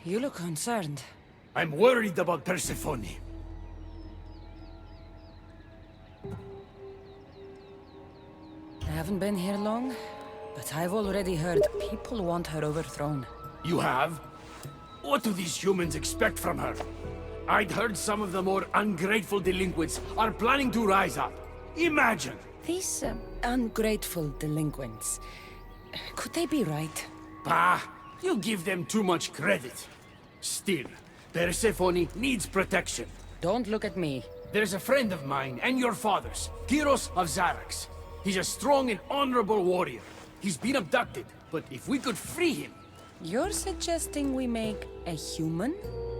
You look concerned. I'm worried about Persephone. I haven't been here long, but I've already heard people want her overthrown. You have? What do these humans expect from her? I'd heard some of the more ungrateful delinquents are planning to rise up. Imagine! These ungrateful delinquents, could they be right? Bah! You give them too much credit. Still, Persephone needs protection. Don't look at me. There's a friend of mine and your father's, Kyros of Xarax. He's a strong and honorable warrior. He's been abducted, but if we could free him... You're suggesting we make a human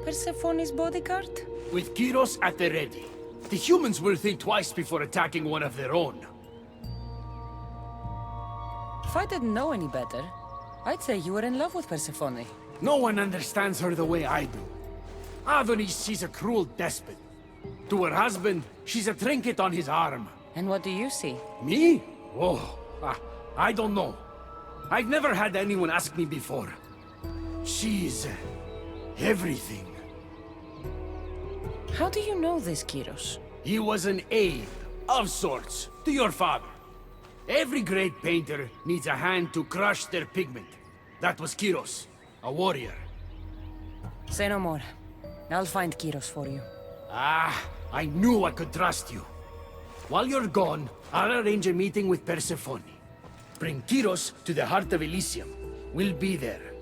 Persephone's bodyguard? With Kyros at the ready, the humans will think twice before attacking one of their own. If I didn't know any better, I'd say you were in love with Persephone. No one understands her the way I do. Adonis, she's a cruel despot. To her husband, she's a trinket on his arm. And what do you see? Me? Oh, I don't know. I've never had anyone ask me before. She's... everything. How do you know this, Kyros? He was an aide, of sorts, to your father. Every great painter needs a hand to crush their pigment. That was Kyros, a warrior. Say no more. I'll find Kyros for you. Ah, I knew I could trust you. While you're gone, I'll arrange a meeting with Persephone. Bring Kyros to the heart of Elysium. We'll be there.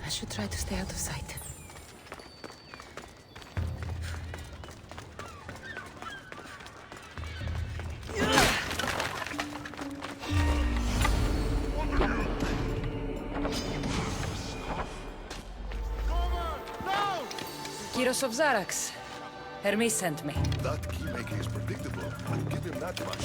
I should try to stay out of sight. Kyros of Xarax. Hermes sent me. That keymaking is predictable. I'll give him that much.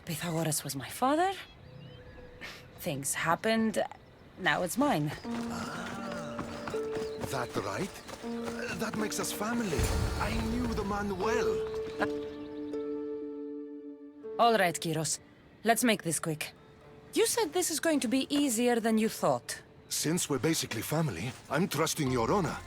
Pythagoras was my father. Things happened. Now it's mine. That right? That makes us family. I knew the man well. All right, Kyros. Let's make this quick. You said this is going to be easier than you thought. Since we're basically family, I'm trusting your honor.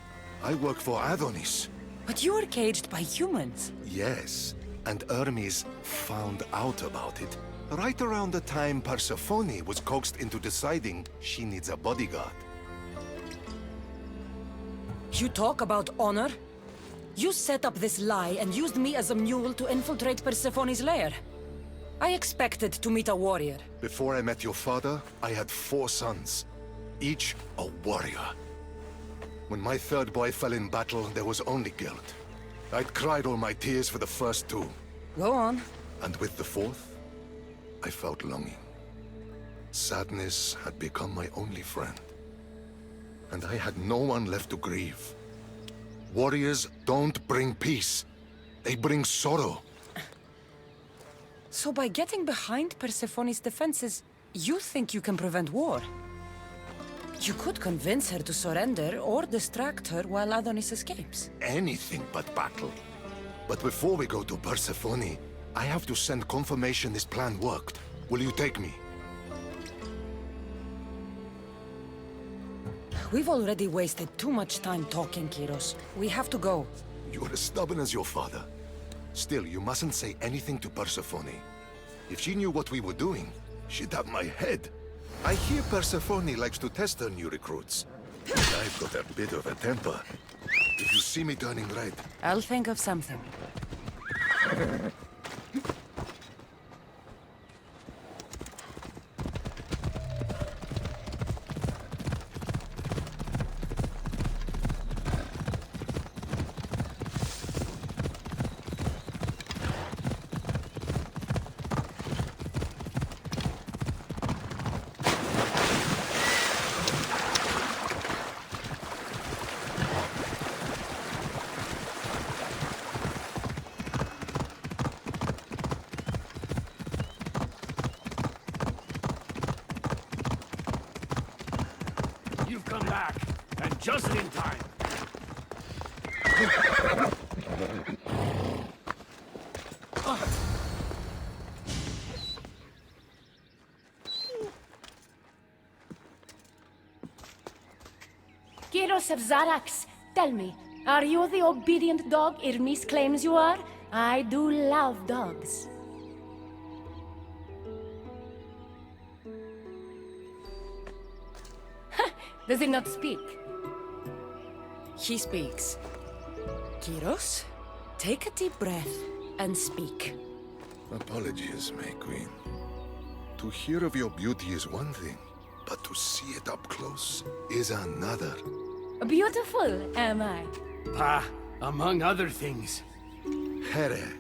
I work for Adonis. But you were caged by humans. Yes, and Hermes found out about it. Right around the time Persephone was coaxed into deciding she needs a bodyguard. You talk about honor? You set up this lie and used me as a mule to infiltrate Persephone's lair. I expected to meet a warrior. Before I met your father, I had 4 sons, each a warrior. When my third boy fell in battle, there was only guilt. I'd cried all my tears for the first 2. Go on. And with the 4th, I felt longing. Sadness had become my only friend. And I had no one left to grieve. Warriors don't bring peace. They bring sorrow. So by getting behind Persephone's defenses, you think you can prevent war? You could convince her to surrender or distract her while Adonis escapes. Anything but battle. But before we go to Persephone, I have to send confirmation this plan worked. Will you take me? We've already wasted too much time talking, Kyros. We have to go. You're as stubborn as your father. Still, you mustn't say anything to Persephone. If she knew what we were doing, she'd have my head. I hear Persephone likes to test her new recruits. I've got a bit of a temper. If you see me turning red... I'll think of something. You've come back, and just in time. Kyros of Zarax, tell me, are you the obedient dog Hermes claims you are? I do love dogs. Does he not speak? He speaks. Kyros, take a deep breath and speak. Apologies, my queen. To hear of your beauty is one thing, but to see it up close is another. Beautiful, am I? Among other things. Here,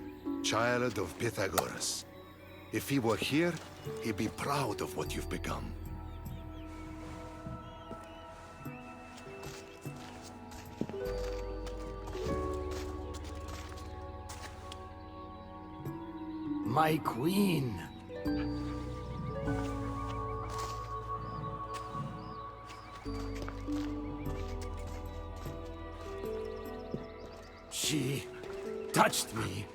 child of Pythagoras. If he were here, he'd be proud of what you've become. My queen. She touched me.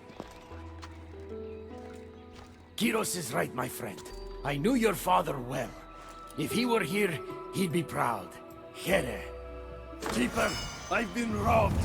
Kyros is right, my friend. I knew your father well. If he were here, he'd be proud. Here. Keeper, I've been robbed.